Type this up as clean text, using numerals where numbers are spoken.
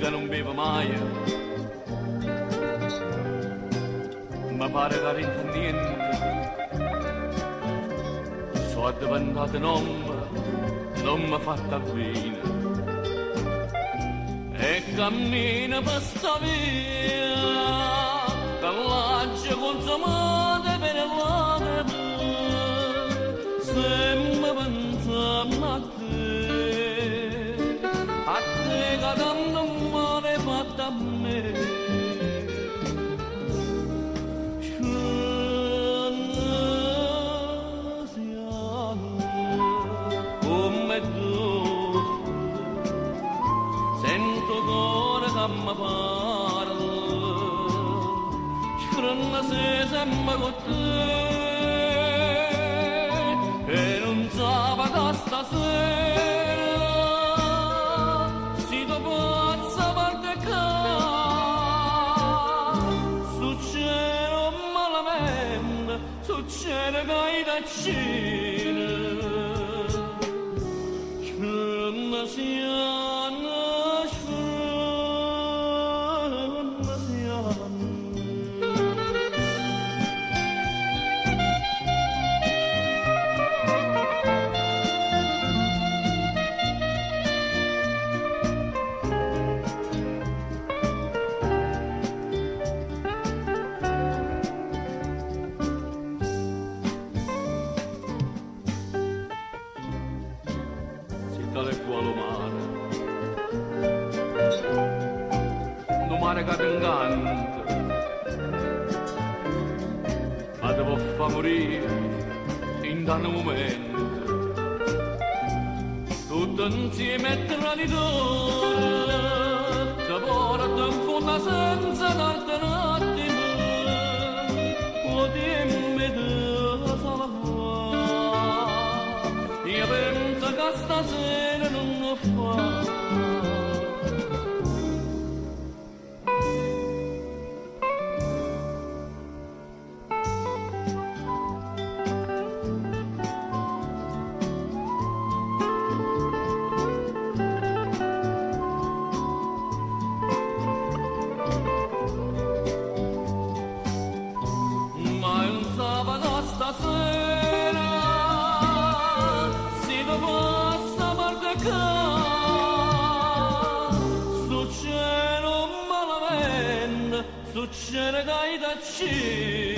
che non bevo mai, ma pare che vinta niente. Sono diventato non mi fatta bene. E cammino per sta via, callaccia consumate per le lacrime, sempre pensando a te che tanto male hai fatto a me. Come tu sento cuore che mi parla, sfronna se sempre con te, e non sa che stasera si dopo pazza parte che succede malamente, succede che hai da cena. Tale quale un mare che ti incanta, ma ti può far morire in tanto momento, tutto insieme è traditore, ti porta in fondo senza darti un attimo, o dimmi tu salvare, io penso che stasera non lo fa. Ma non sabato stasera si dopo passa parte che succede malamente, succede che hai da cire,